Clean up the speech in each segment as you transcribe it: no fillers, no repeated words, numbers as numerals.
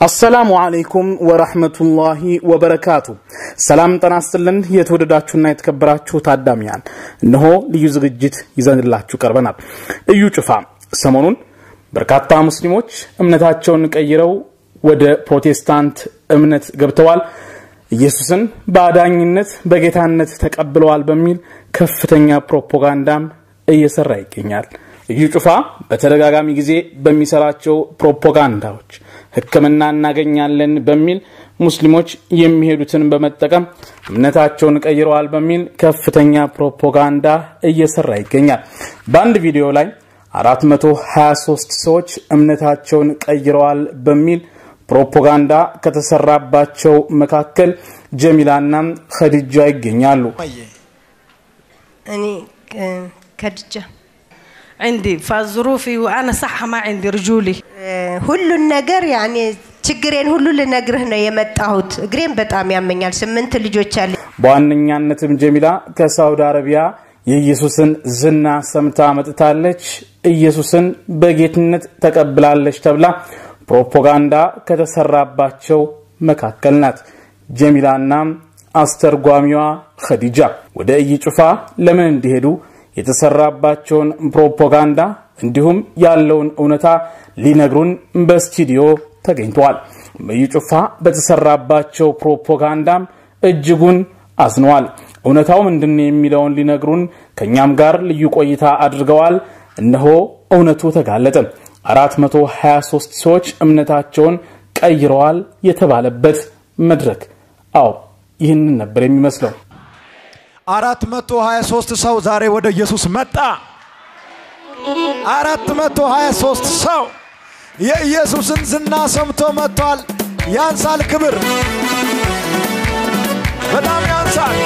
السلام عليكم ورحمة الله وبركاته سلام تناستلن يتودداچونا يتكبراچو ታዳሚያን እነሆ ልዩ ዝግጅት ይዘንላችሁ ቀርበናል እዩ ጭፋ ሰሞኑን በርካታ ሙስሊሞች እምነታቸውን ቀይረው ወደ ፕሮቴስታንት እምነት ገብተዋል ኢየሱስን በአዳኝነት በጌታነት ተቀብለዋል በሚል ከፍተኛ ፕሮፓጋንዳም እየሰራ ይገኛል እዩ ጭፋ በተደጋጋሚ ጊዜ በሚሰራቸው ፕሮፓጋንዳዎች ህክምና እናገኛለን በሚል ሙስሊሞች የሚሄዱትን በመጠቀም እምነታቸውን ቀይረዋል በሚል ከፍተኛ ፕሮፓጋንዳ እየሰራ ይገኛል በአንድ ቪዲዮ ላይ 423 ሰዎች እምነታቸውን ቀይረዋል በሚል ፕሮፓጋንዳ ከተሰራባቸው መካከል ጀሚላና ኸዲጃ ይገኛሉ أني كدجة عندي فظروفي وأنا صح ما عندي رجولي كل النجار يعني تجرين كل النجار هنا يمتعود جرين بتأمي عميال سمنت اللي جوتشالي በዋነኛነትም ጀሚላ ከሳውዲ አረቢያ የኢየሱስን ዝና ሰምታ መጥታለች ኢየሱስን በጌትነት ተቀብላለች ተብላ ፕሮፓጋንዳ ከተሰራባቸው መካከል ናት ጀሚላና አስተርጓሚዋ ኸዲጃ ወደ ኢይጩፋ ለምን እንዲሄዱ የተሰራባቸውን ፕሮፓጋንዳ እንዲሁም ያለውን እውነታ ሊነግሩን በስቱዲዮ ተገኝተዋል ኢይጩፋ በተሰራባቸው ፕሮፓጋንዳም እጅጉን አዝነዋል እውነታው ምንድነው የሚለውን ሊነግሩን ከኛም ጋር ልዩ ቆይታ አድርገዋል እነሆ እውነቱ ተጋለጠ 423 ሰዎች እምነታቸውን ቀይረዋል የተባለበት መድረክ አው ይህንን ነበር የሚመስለው 423 ሰው ዛሬ ወደ ኢየሱስ መጣ 423 ሰው የኢየሱስን ዝና ሰምቶ መጥቷል ያንሳል ክብር በጣም ያንሳል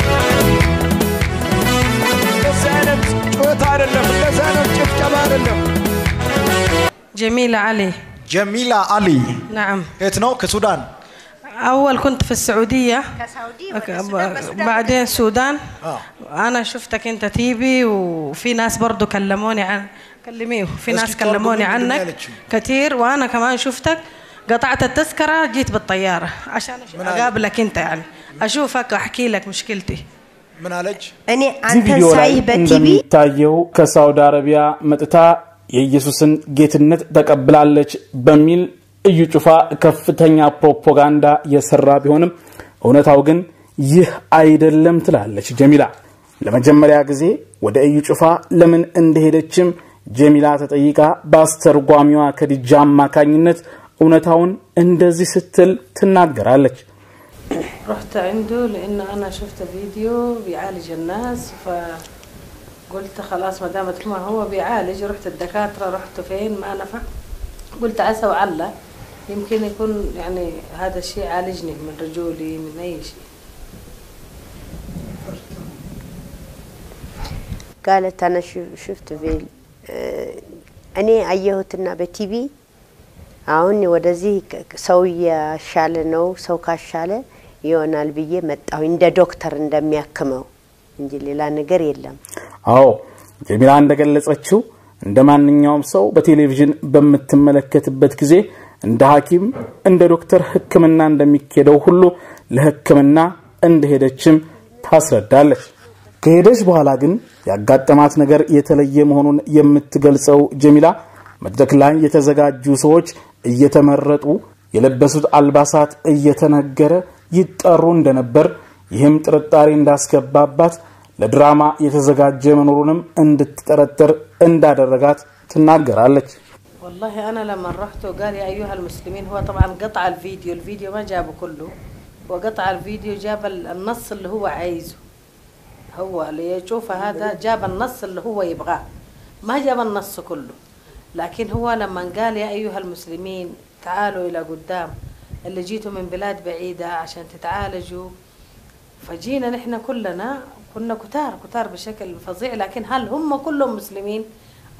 ለሰነት ጩኸት አይደለም ለሰነት ጭፍጨባ አይደለም جميلة علي نعم اتنو كسودان أول كنت في السعودية بعدين السودان أنا شفتك أنت تيبي وفي ناس برضو كلموني في ناس كلموني عنك كثير وأنا كمان شفتك قطعت التذكرة جيت بالطيارة عشان أقابلك أنت يعني أشوفك وأحكي لك مشكلتي من علج أني أنت سايب بتيبي تايو كسعودية عربية متتا የኢየሱስን ጌትነት ተቀብላለች በሚል ኢይጩፋ ከፍተኛ ፕሮፓጋንዳ የሰራ ቢሆንም እውነታው ግን ይህ አይደለም ትላለች ጀሚላ ለመጀመሪያ ጊዜ ወደ ኢይጩፋ ለምን እንደሄደችም ጀሚላ ተጠይቃ ባስተርጓሚዋ ኸዲጃ ማካኝነት እውነታውን እንደዚህ ስትል ትናገራለች رحت عنده لأن أنا شفت فيديو بيعالج الناس قلت خلاص ما دامت ما هو بيعالج رحت الدكاتره رحت فين ما نفع قلت عسى وعلا يمكن يكون يعني هذا الشيء عالجني من رجولي من اي شيء قالت انا شفت في اني ايهوتنا بتيبي አሁን ወደዚህ ሰው ያሻለ ነው ሰው ካሻለ ይሆናል ብዬ መጣሁ እንደ ዶክተር እንደሚያከመው እንጂ ሌላ ነገር የለም አዎ ጀሚላ እንደገለጸችው እንደማንኛውም ሰው በቴሌቪዥን በመተመለከትበት ጊዜ እንደ ሐኪም እንደ ዶክተር ህክምና እንደሚከደው ሁሉ ለህክምና እንደሄደችም ታስረዳለች ከሄደች በኋላ ግን ያጋጠማት ነገር የተለየ መሆኑን የምትገልጸው ጀሚላ መድረክ ላይ የተዘጋጁ ሰዎች እየተመረጡ የለበሱት አልባሳት እየተነገረ ይጠሩ እንደነበር ይህም ጥርጣሬ እንዳስገባባት ለድራማ የተዘጋጀ መኖሩንም እንድትጠረጥር እንዳደረጋት ትናገራለች والله انا لما رحت وقال يا ايها المسلمين هو طبعا قطع الفيديو ما جابه كله وقطع الفيديو جاب النص اللي هو عايزه هو اللي يشوفه هذا جاب النص اللي هو يبغاه ما جاب النص كله لكن هو لما قال يا ايها المسلمين تعالوا الى قدام اللي جيتوا من بلاد بعيده عشان تتعالجوا فجينا نحن كلنا كنا كتار بشكل فظيع لكن هل هم كلهم مسلمين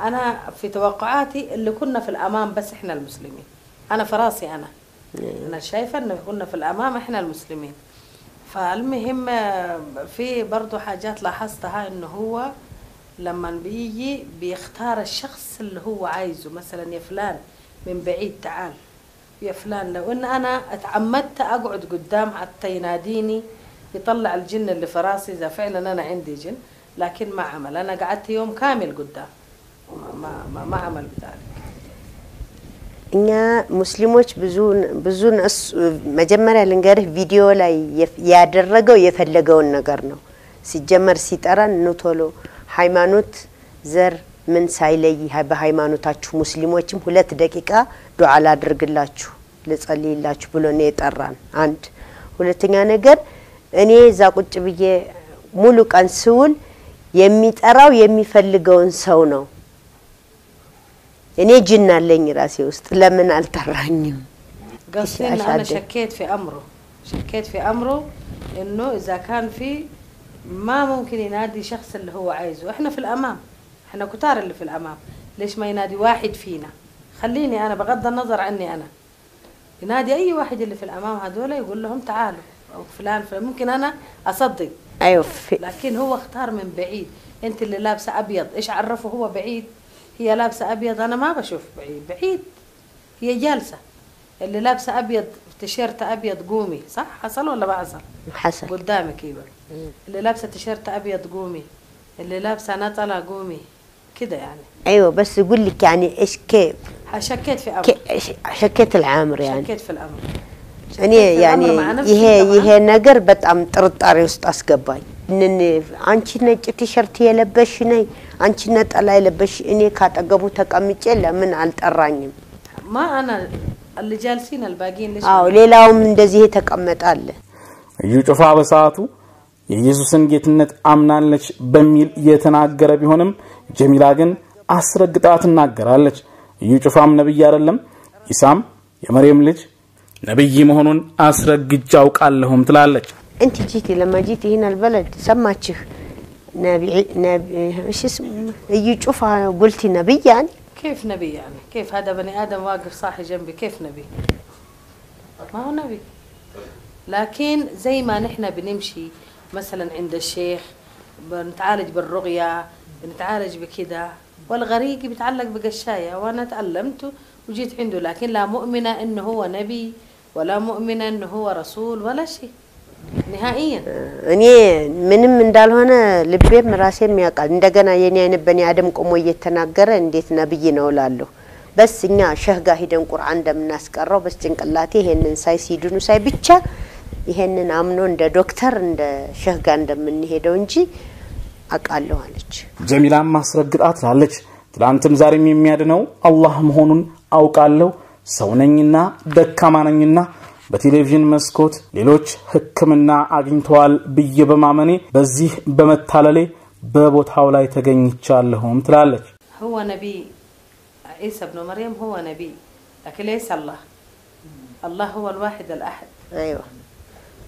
أنا في توقعاتي اللي كنا في الأمام بس إحنا المسلمين أنا في راسي أنا شايفة إنه كنا في الأمام إحنا المسلمين فالمهم في برضو حاجات لاحظتها إنه هو لما بيختار الشخص اللي هو عايزه مثلا يا فلان من بعيد تعال يا فلان لو ان انا اتعمدت اقعد قدام حتى يناديني يطلع الجن اللي في راسي اذا فعلا انا عندي جن، لكن ما عمل. انا قعدت يوم كامل قدام ما عمل بذلك. እኛ ሙስሊሞች ብዙ መጀመሪያ ልንገርህ ቪዲዮ ላይ ያደረገው የፈለገውን ነገር ነው። ሲጀመር ሲጠራን ኑቶሎ ሃይማኖት ዘር ምን ሳይለይ በሃይማኖታችሁ ሙስሊሞችም 2 ደቂቃ ዱዓ ላድርግላችሁ ልጸልይላችሁ ብሎ ነው የጠራን። አንድ ሁለተኛ ነገር እኔ እዛ ቁጭ ብዬ ሙሉ ቀን ስውል የሚጠራው የሚፈልገውን ሰው ነው። እኔ ጅን አለኝ ራሴ ውስጥ ለምን አልጠራኝም? قصدي انا شكيت في امره انه اذا كان في ما ممكن ينادي شخص اللي هو عايزه. احنا في الامام، احنا كتار اللي في الامام، ليش ما ينادي واحد فينا؟ خليني انا بغض النظر عني انا ينادي اي واحد اللي في الامام هذول يقول لهم تعالوا او فلان ممكن انا اصدق. ايوه لكن هو اختار من بعيد. انت اللي لابسه ابيض ايش عرفه هو بعيد؟ هي لابسه ابيض انا ما بشوف بعيد هي جالسه. اللي لابسه ابيض تيشيرت ابيض قومي، صح حصل ولا ما حصل؟ حصل قدامك ايوه. اللي لابسه تيشيرت ابيض قومي، اللي لابسه نطله قومي كده يعني. ايوه بس يقول لك يعني ايش كيف شكيت في امر شكيت العامر يعني شكيت في الامر እኔ ያኔ ይሄ ነገር በጣም ጥርጣሬ ውስጥ አስገባኝ። አንቺ ነጭ ቲሸርት የለበሽ ነይ አንቺ ነጠላ የለበሽ እኔ ካጠገቡ ተቀምጬ ለምን አልጠራኝም? ما انا اللي جالسين الباقيين ليش ሌላውም እንደዚህ ተቀመጣለ። እዩ ጩፋ በሰዓቱ የኢየሱስን ጌትነት አምናለች በሚል የተናገረ ቢሆንም ጀሚላ ግን አስረግጣ ትናገራለች። እዩ ጩፋም ነብይ አይደለም ኢሳም የመርየም ልጅ ነብይ መሆኑን አስረግጫው ቃለሁም ትላለች። انت جيتي لما جيتي هنا البلد سمعتيه نبي ايش اسمه እዩ ጩፋ قلتي نبي يعني؟ كيف نبي يعني؟ كيف هذا بني ادم واقف صاحي جنبي كيف نبي؟ ما هو نبي. لكن زي ما نحن بنمشي مثلا عند الشيخ بنتعالج بالرقيه بنتعالج بكده، والغريق بيتعلق بقشايه، وانا تعلمت وجيت عنده، لكن لا مؤمنه انه هو نبي ولا مؤمنه انه هو رسول ولا شيء نهائيا. እኔ ምንም እንዳልሆነ ልቤም ራሴም ያውቃል። እንደገና የኔ አይነት በኔ አደም ቆሞ እየተናገረ እንዴት ነብይ ነው ላለው በስኛ ሸህጋ ሄደን ቁርአን እንደምናስቀረው በስጭንቅላቴ ይሄንን ሳይ ሲድኑ ሳይ ብቻ ይሄንን አምኖ እንደ ዶክተር እንደ ሸህጋ እንደምንሄደው እንጂ አቃለው አለች። ጀሚላም ማስረግጣት ላለች ትላንትም ዛሬም የሚያድነው አላህ መሆኑን አውቃለሁ ሰውነኝና ደካማነኝና በቴሌቪዥን መስኮት ሌሎች ህክምና አግኝተዋል ብዬ በማመኔ በዚህ በመታለሌ በቦታው ላይ ተገኝቻለሁም ትላለች። هو نبي عيسى ابن مريم هو نبي لكن ليس الله. الله هو الواحد الأحد. ايوه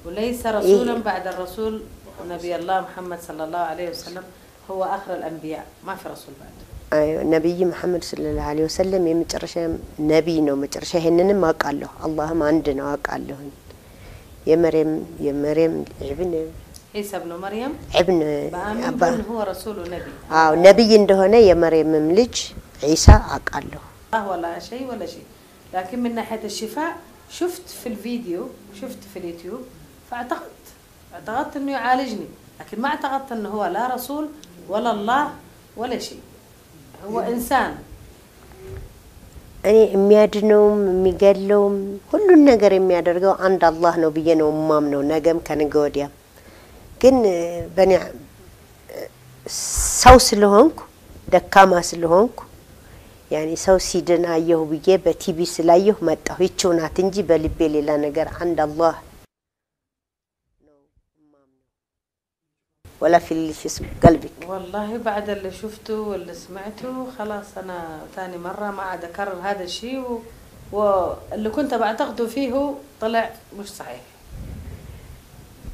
وليس رسولا بعد الرسول. نبي الله محمد صلى الله عليه وسلم هو آخر الأنبياء، ما في رسول بعده. ايوه نبي محمد صلى الله عليه وسلم يمጨረሻ ነብይ ነው። መጨረሻ ይሄንንም አውቃለሁ አላህም አንድ ነው አውቃለሁ። የመርየም ابن عيسى ابن مريم ابن بأمن هو رسول ونبي. ነብይ እንደሆነ የመርየምም ልጅ ዒሳ አውቃለሁ። ولا شيء ولا شيء، لكن من ناحية الشفاء شفت في الفيديو شفت في اليوتيوب فاعتقدت انه يعالجني، لكن ما اعتقدت انه هو لا رسول ولا الله ولا شيء، هو انسان. እኔ የሚያድነውም የሚገለውም ሁሉን ነገር የሚያደርገው አንድ አላህ ነው ብዬ ነው ማምነው። ነገም ከነገ ወዲያ ግን በእኔ ሰው ስለሆንኩ ደካማ ስለሆንኩ ያኒ ሰው ሲድን አየሁ ብዬ በቲቪ ስላየሁ መጣሁ ይቸው ናት እንጂ በልቤ ሌላ ነገር አንድ አላህ ነው ማምነው። ولا في اللي اسم قلبك؟ والله بعد اللي شفته واللي سمعته خلاص انا ثاني مره ما عاد اكرر هذا الشيء واللي كنت بعتقده فيه طلع مش صحيح.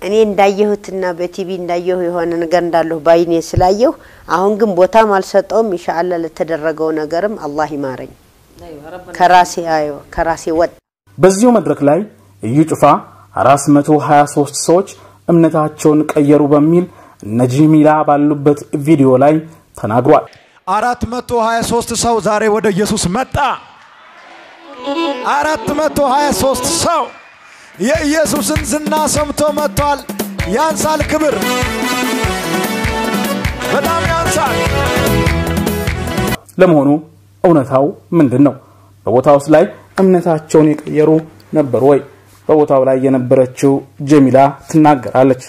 እኔ እንዳየሁትና በቲቪ እንዳየሁ የሆነ ነገር እንዳለው ባይኔ ስላየሁ አሁን ግን ቦታም አልሰጠውም። ኢንሻአላህ ለተደረገው ነገርም አላህ ይማረኝ። ከራሴ ወጥ በዚሁ መድረክ ላይ እዩ ጩፋ 423 ሰዎች እምነታቸውን ቀየሩ በሚል ነጂሚላ ባሉበት ቪዲዮ ላይ ተናግሯል። 423 ሰው ዛሬ ወደ ኢየሱስ መጣ። 423 ሰው የኢየሱስን ዝና ሰምቶ መጥቷል። ያንሳል ክብር በጣም ያንሳል። ለመሆኑ እውነታው ምንድነው? በቦታውስ ላይ እምነታቸውን የቀየሩ ነበር ወይ? በቦታው ላይ የነበረችው ጀሚላ ትናገራለች።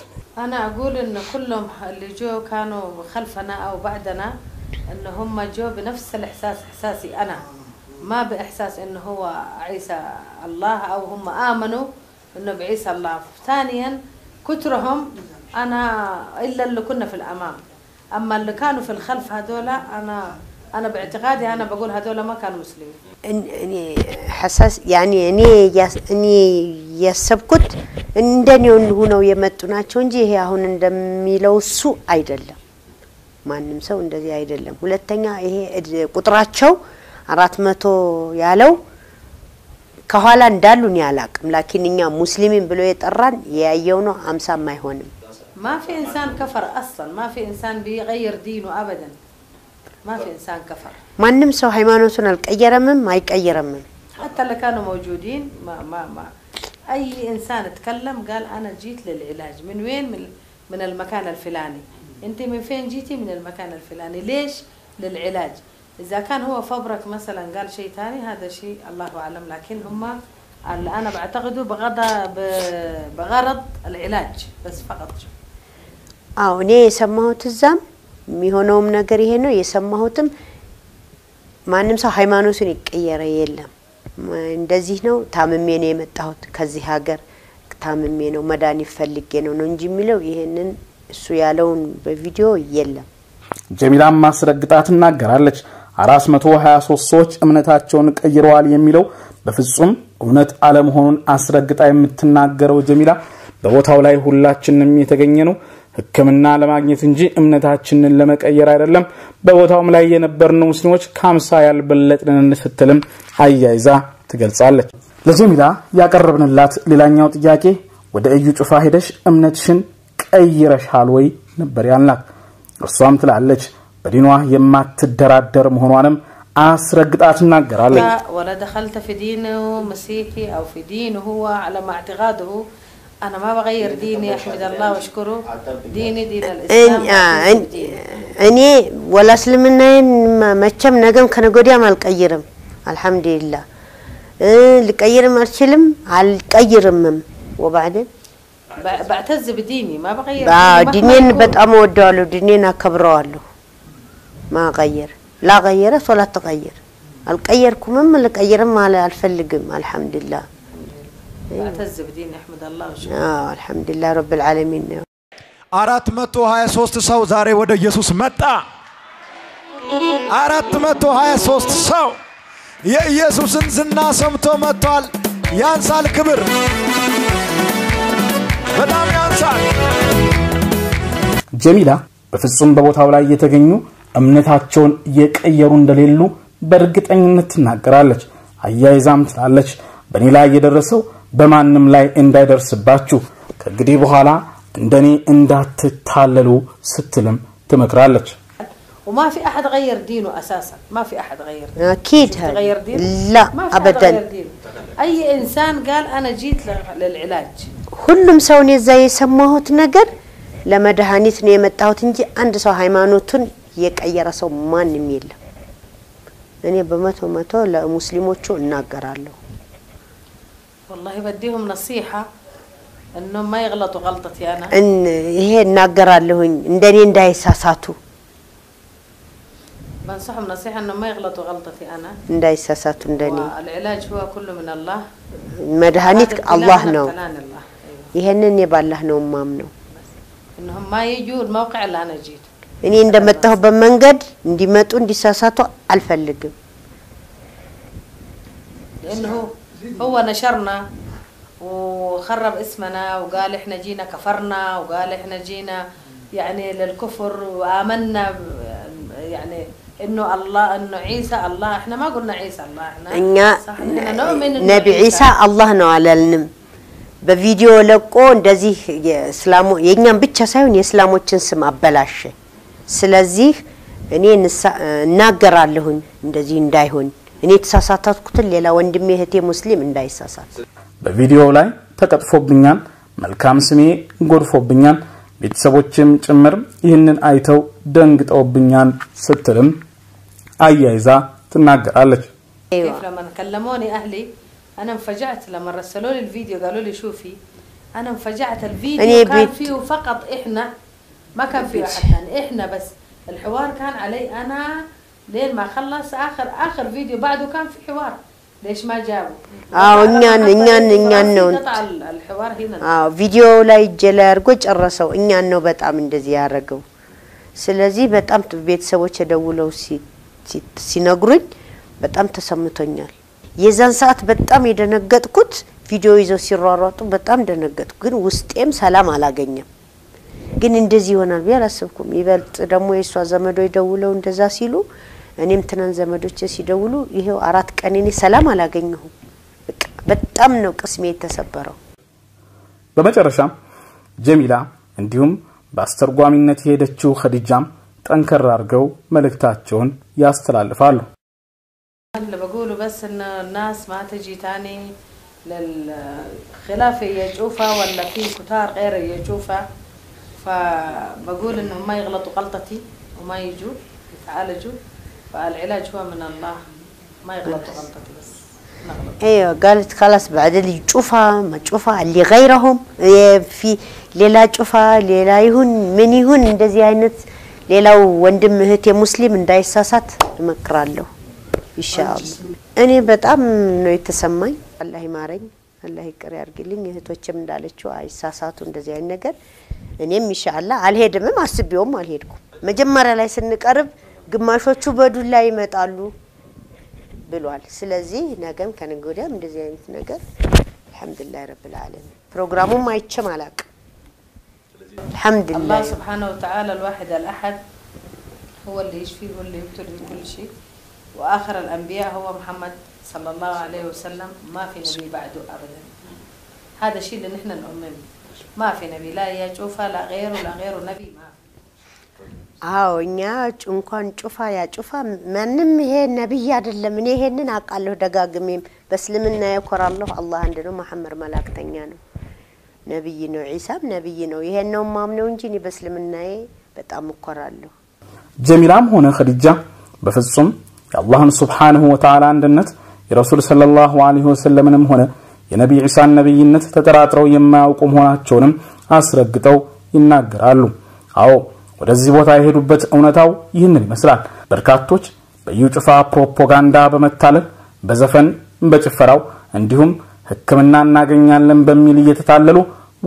أنا أقول إن كلهم اللي جو كانوا خلفنا أو بعدنا إن هم جو بنفس الإحساس إحساسي أنا ما بإحساس إنه هو عيسى الله أو هم آمنوا إنه بعيسى الله. ثانيا كترهم أنا إلا اللي كنا في الأمام، أما اللي كانوا في الخلف هذولا أنا باعتقادي أنا بقول هذولا ما كانوا مسلمين. إني حساس يعني إني يسبكت እንደኔው ሆነው የመጡናቸው እንጂ ይሄ አሁን እንደሚለው እሱ አይደለም። ማንንም ሰው እንደዚህ አይደለም። ሁለተኛ ይሄ ቁጥራቸው 400 ያለው ከኋላ እንዳሉን ያላቅም ላኪንኛ ሙስሊሚን ብሎ የጠራን ያየው ነው 50 ማይሆንም። ما في إنسان كفر أصلا، ما في إنسان بيغير دينه أبدا، ما في إنسان كفر. ማንም ሰው ሃይማኖቱን አልቀየረምም አይቀየረምም። حتى اللي كانوا موجودين ما أي إنسان تكلم قال أنا جيت للعلاج. من وين؟ من المكان الفلاني. أنت من فين جيتي؟ من المكان الفلاني. ليش؟ للعلاج. إذا كان هو فبرك مثلا قال شيء ثاني هذا شيء الله أعلم، لكن هم أنا بعتقده بغرض العلاج بس فقط. እኔ የሰማሁት እዛም የሚሆነውም ነገር ይሄ ነው። የሰማሁትም ማንም ሰው ሃይማኖቱን ይቀየረ የለም። እንደዚህ ነው ታምሜ ነው የመጣሁት ከዚህ ሀገር ታምሜ ነው መዳን ይፈልጌ ነው እንጂ የሚለው ይሄንን እሱ ያለውን በቪዲዮ የለም። ጀሚላም ማስረግጣ ትናገራለች። 423 ሰዎች እምነታቸውን ቀይረዋል የሚለው በፍጹም እውነት አለመሆኑን አስረግጣ የምትናገረው ጀሚላ በቦታው ላይ ሁላችንም የተገኘነው ህክምና ለማግኘት እንጂ እምነታችንን ለመቀየር አይደለም። በቦታውም ላይ የነበርነው ሙስሊሞች ከ50 ያልበለጥን ስትልም አያይዛ ትገልጻለች። ለጀሚላ ያቀረብንላት ሌላኛው ጥያቄ ወደ እዩ ጩፋ ሄደሽ እምነትሽን ቀይረሻል ወይ ነበር ያልናት። እሷም ትላለች በዲኗ የማትደራደር መሆኗንም አስረግጣ ትናገራለች። ولا دخلت في دينه مسيحي او في دينه هو على ما اعتقاده. أنا ما بغير ديني أحمد الله وأشكره. ديني دين الإسلام. أني ولا سلمنا ما كم نجم كنا قديا ما القيرم الحمد لله. القيرم أرسلم على القيرم وبعدين بعتز بديني ما بغير. دينين بتأمود دالو دينين أكبرالو ما غير لا غيره ولا تغير. القيركم من القيرم على الفلقم الحمد لله. بعتز بدين أحمد الله وشكره. الحمد لله رب العالمين. 423 ሰው ዛሬ ወደ ኢየሱስ መጣ። 423 ሰው የኢየሱስን ዝና ሰምቶ መጥቷል። ያንሳል ክብር በጣም ያንሳል። ጀሚላ በፍጹም በቦታው ላይ የተገኙ እምነታቸውን የቀየሩ እንደሌሉ በእርግጠኝነት ትናገራለች። አያይዛም ትላለች በኔ ላይ የደረሰው በማንም ላይ እንዳይደርስባችሁ ከግዲ በኋላ እንደኔ እንዳትታለሉ ስትልም ትመክራለች። وما في أحد غير دينه أساسا، ما في أحد غير. أكيد غير دين؟ لا أبدا. أي إنسان قال أنا جيت للعلاج. ሁሉም ሰው ነው እዛ የሰማሁት ነገር ለመድኃኒት ነው የመጣሁት እንጂ አንድ ሰው ሃይማኖቱን የቀየረ ሰው ማንንም የለም። እኔ በመቶ ለሙስሊሞቹ እናገራለሁ። والله بديهم نصيحة إنه ما يغلطوا غلطتي أنا. إن هي እናገራለሁኝ እንደኔ እንዳይሳሳቱ بنصحهم نصيحة إنه ما يغلطوا غلطتي أنا. እንዳይሳሳቱ እንደኔ العلاج هو كله من الله. መድኃኒት አላህ ነው። الله. ይሄንን የባላህ ነው ማምነው። إنهم ما يجوا الموقع اللي أنا جيت. እኔ እንደመጣሁ በመንገድ እንዲመጡ እንዲሳሳቱ አልፈልግም። لأنه هو نشرنا وخرب اسمنا وقال إحنا جينا كفرنا وقال إحنا جينا يعني للكفر وآمنا يعني إنه الله إنه عيسى الله. إحنا ما قلنا عيسى الله. إحنا نؤمن إنه نبي عيسى الله ነው አላልንም። በቪዲዮ ለቆ እንደዚህ የእስላሙ የኛም ብቻ ሳይሆን የእስላሞችን ስም አበላሸ። ስለዚህ እኔ እናገራለሁኝ እንደዚህ እንዳይሆን እኔ ተሳሳታትኩትን ሌላ ወንድሜ እህቴ ሙስሊም እንዳይሳሳት በቪዲዮው ላይ ተቀጥፎብኛል መልካም ስሜ ጎድፎብኛል ቤተሰቦችም ጭምር ይህንን አይተው ደንግጠውብኛል ስትልም አያይዛ ትናገራለች كيف لما كلموني اهلي انا انفجعت لما رسلوا لي الفيديو قالوا لي شوفي انا انفجعت الفيديو كان فيه فقط احنا ما كان فيه احد ثاني احنا بس الحوار كان علي انا لين ما خلص اخر فيديو بعده كان في حوار ليش ما جابوا እኛን ነው قطع الحوار هنا ቪዲዮ ላይ ጀላ አርጎ ጨረሰው እኛን ነው በጣም እንደዚህ ያረጋው ስለዚህ በጣም ቤተሰቦች ደውለው ሲነግሩኝ በጣም ተሰምቶኛል የዛን ሰዓት በጣም የደነገጥኩት ቪዲዮ ይዘው ሲሯሯጡ በጣም ደነገጥኩ ግን ውስጤም ሰላም አላገኘም ግን እንደዚህ ይሆናል ቢያላስብኩም ይበልጥ ደግሞ የሷ ዘመዶች ደውለው እንደዛ ሲሉ እኔም ትናን ዘመዶች ሲደውሉ ይሄው 4 ቀን እኔ ሰላም አላገኘሁም በጣም ነው ቅስሜ ተሰበረው በመጨረሻ ጀሚላ እንዲሁም በአስተርጓሚነት የሄደችው ኸዲጃም ጠንከር አርገው መልእክታቸውን ያስተላልፋሉ اللي بقوله بس ان الناس ما تجي تاني للخلاف يشوفها ولا في كتار غير يشوفها فبقول انهم ما يغلطوا غلطتي وما يجوا يتعالجوا فالعلاج هو من الله ما يغلطوا غلطتي بس ايوه قالت خلاص بعد اللي يشوفها ما تشوفها اللي غيرهم في ليلا تشوفها ليلا يهون من يهون እንደዚህ አይነት ሌላው ወንድም እህቴ ሙስሊም እንዳይሳሳት እመክራለሁ ኢንሻአላህ እኔ በጣም ነው የተሰማኝ አላህ ይማረኝ አላህ ይቅር ያርግልኝ እህቶችም እንዳለችው አይሳሳቱ እንደዚህ አይነት ነገር እኔም ኢንሻአላህ አልሄድም አስቤውም አልሄድኩም መጀመሪያ ላይ ስንቀርብ ግማሾቹ በዱላ ይመጣሉ ብሏል ስለዚህ ነገም ከነገወዲያም እንደዚህ አይነት ነገር አልহামዱሊላህ ረብል ዓለሚን ፕሮግራሙም አይቼም አላቅ الحمدلله الله سبحانه وتعالى الواحد الأحد هو اللي يشفي هو اللي يبتلي بكل شيء وآخر الأنبياء هو محمد صلى الله عليه وسلم ما في نبي بعده أبدا هذا الشيء اللي نحن نؤمن ما في نبي لا يشوفه لا غيره نبي ما እኛ እንኳን ጩፋ ያጩፋ ማንንም ይሄ ነብይ አይደለም እኔ ይሄንን አቃለሁ ደጋግሜም በስልምና ያኮራለሁ አላህ እንደው መሐመድ መላእክተኛ ነው ነብይ ነው ኢሳም ነብይ ነው ይሄን ነው ማምነው እንጂ እኔ በስልምናዬ በጣም እኮራለሁ ጀሚላም ሆነ ኸዲጃ በፍጹም የአላህን ሱብሓነሁ ወተዓላ አንድነት የረሱል ሰለላሁ ዐለይሂ ወሰለምንም ሆነ የነብይ ኢሳን ነብይነት ተጠራጥረው የማያውቁ መሆናቸውንም አስረግጠው ይናገራሉ አዎ ወደዚህ ቦታ የሄዱበት እውነታው ይህንን ይመስላል በርካቶች በዩጭፋ ፕሮፓጋንዳ በመታለል በዘፈን በጭፈራው እንዲሁም ህክምና እናገኛለን በሚል እየተታለሉ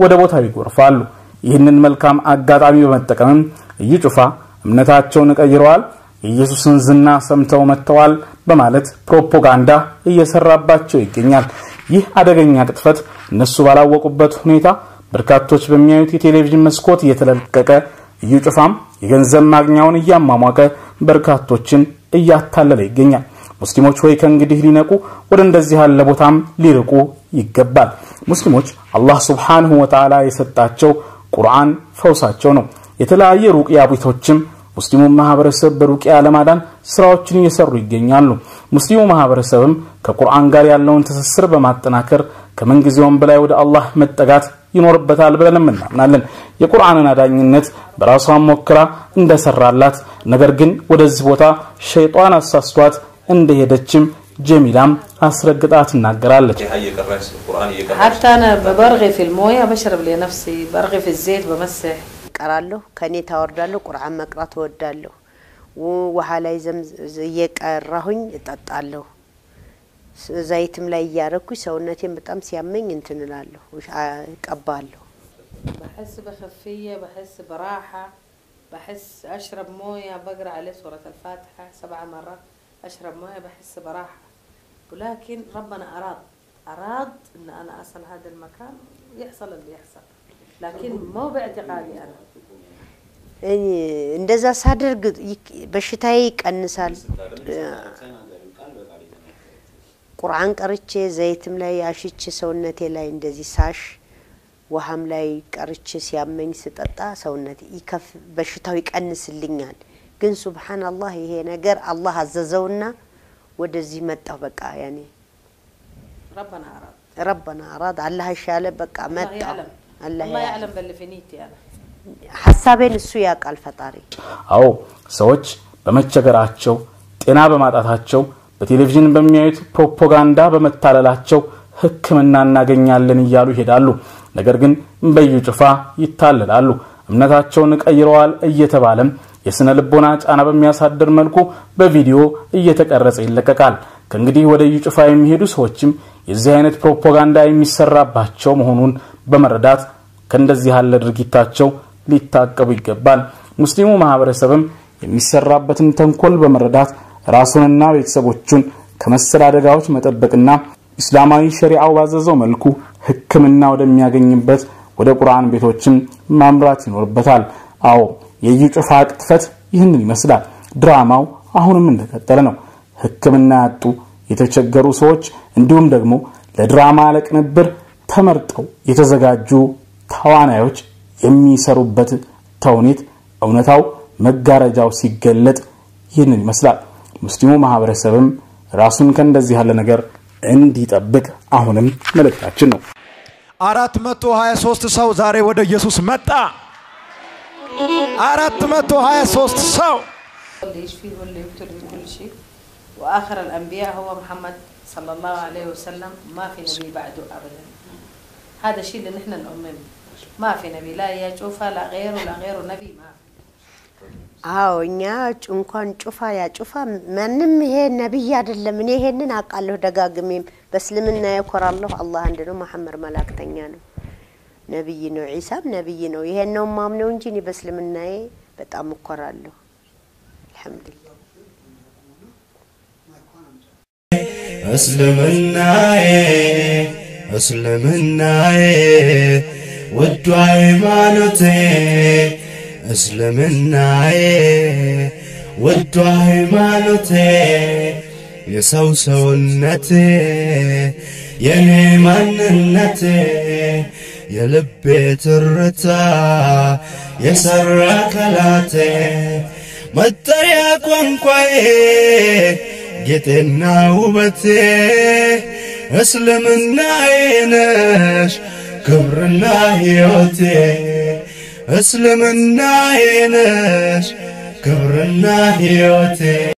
ወደ ቦታው ይጎርፋሉ ይህንን መልካም አጋጣሚ በመጠቀም ዩጭፋ እምነታቸውን ቀይረዋል ኢየሱስን ዝና ሰምተው መተዋል በማለት ፕሮፓጋንዳ እየሰራባቸው ይገኛል ይህ አደገኛ ቅጥፈት እነሱ ባላወቁበት ሁኔታ በርካቶች በሚያዩት የቴሌቪዥን መስኮት እየተለቀቀ ዩጭፋም የገንዘብ ማግኛውን ያማሟቀ በርካቶችን እያታለለ ይገኛል ሙስሊሞች ወይ ከእንግዲህ ሊነቁ ወደ እንደዚህ ያለ ቦታም ሊርቁ ይገባል ሙስሊሞች አላህ Subhanahu Wa Ta'ala የሰጣቸው ቁርአን ፈውሳቸው ነው የተለያየ ሩቂያ ቤቶችም ሙስሊሙ ማህበረሰብ በሩቂያ ለማዳን ስራዎችን እየሰሩ ይገኛሉ ሙስሊሙ ማህበረሰብም ከቁርአን ጋር ያለውን ትስስር በማጠናከር ከመንግዚያውም በላይ ወደ አላህ መጠጋት ይኖርበታል ብለን እናምናለን የቁርአንን አዳኝነት በራሷ ሞክራ እንደሰራላት ነገር ግን ወደዚህ ቦታ ሸይጣን አሳስቷት እንደሄደችም ጀሚላም አስረግጣ ትናገራለች حتى انا ببرغي في المويه بشرب لنفسي برغي في الزيت بمسح ቀራለሁ ከኔ ታወርዳለሁ ቁርአን መቅራት ወዳለሁ ውሃ ላይ እየቀራሁኝ እጣጣለሁ ዘይትም ላይ ያረኩኝ ሰውነቴን በጣም ሲያመኝ እንትንላለሁ ቀባለሁ بحس بخفيه بحس براحه بحس اشرب مويه بقرا عليه سوره الفاتحه 7 مرات اشرب مويه بحس براحه ولكن ربنا اراد ان انا اصل هذا المكان يحصل اللي يحصل لكن مو باعتقادي انا እንደዛ ሳደርግ በሽታዬ ይቀንሳል ቁርአን ቀርቼ ዘይትም ላይ አሽቼ ሰውነቴ ላይ እንደዚህ ሳሽ ውሃም ላይ ቀርቼ ሲያመኝ ስጠጣ ሰውነቴ ይከፍ በሽታው ይቀንስልኛል ግን ሱብሃንአላህ ይሄ ነገር አላህ አዘዘውና ወደዚህ መጣው በቃ ያኔ ربنا أراد الله يشاله بقى متى الله يعلم باللي في نيتي أنا حسابين السويا قال فطاري أو ሰዎች በመቸገራቸው ጤና በማጣታቸው በቴሌቪዥን በሚያዩት ፕሮፓጋንዳ በመታለላቸው ህክምና እናገኛለን ይያሉ ይሄዳሉ ነገር ግን በዩ ጭፋ ይታለላሉ እምነታቸውን ቀይረዋል እየተባለም የስነ ልቦና ጫና በሚያሳድር መልኩ በቪዲዮ እየተቀረጸ ይለቀቃል ከእንግዲህ ወደ ዩ ጭፋ የሚሄዱ ሰዎችም የዚህ አይነት ፕሮፓጋንዳ የሚሰራባቸው መሆኑን በመረዳት ከእንደዚህ ያለ ድርጊታቸው ሊታቀቡ ይገባል ሙስሊሙ ማህበረሰብም የሚሰራበትን ተንኮል በመረዳት ራሱንና ቤተሰቦቹን ከመሰል አደጋዎች መጠበቅና እስላማዊ ሸሪዓው ባዘዘው መልኩ ህክምና ወደሚያገኝበት ወደ ቁርአን ቤቶችን ማምራት ይኖርበታል አዎ የዩ ጭፋ ቅጥፈት ይህንን ይመስላል ድራማው አሁንም እንደቀጠለ ነው ህክምና ያጡ የተቸገሩ ሰዎች እንዲሁም ደግሞ ለድራማ ለቅንብር ተመርጠው የተዘጋጁ ተዋናዮች የሚሰሩበት ተውኔት እውነታው መጋረጃው ሲገለጥ ይህንን ይመስላል ሙስሊሙ ማህበረሰብም ራሱን ከእንደዚህ ያለ ነገር እንዲጠብቅ አሁንም መልእክታችን ነው 423 ሰው ዛሬ ወደ ኢየሱስ መጣ 423 ሰው اللي يشفيه واللي يبتلي كل شيء واخر الانبياء هو محمد صلى الله عليه وسلم ما في نبي بعده ابدا هذا الشيء اللي نحن نؤمن ما في نبي لا يشوفه لا غيره نبي ما አዎ እኛ እንኳን ጩፋ ያ ጩፋ ማንንም ይሄ ነብይ አይደለም እኔ ይሄንን አቃለሁ ደጋግሜም በእስልምና ያኮራለሁ አላህ አንድ ነው መሐመድ መላእክተኛ ነው ነብይ ነው ኢሳም ነብይ ነው ይሄን ነው ማምነው እንጂ እኔ በእስልምናዬ በጣም እኮራለሁ አልহামዱሊላህ እስልምናዬ ወዱ ሃይማኖቴ እስልምናዬ ወዱ ሃይማኖቴ የሰው ሰውነቴ የኔ ማንነቴ የልቤ ትርታ የሰራ ከላቴ መጠሪያ ቋንቋዬ ጌጤና ውበቴ እስልምናዬ ነሽ ክብርና ሕይወቴ እስልምናዬ ነሽ ክብርና ሕይወቴ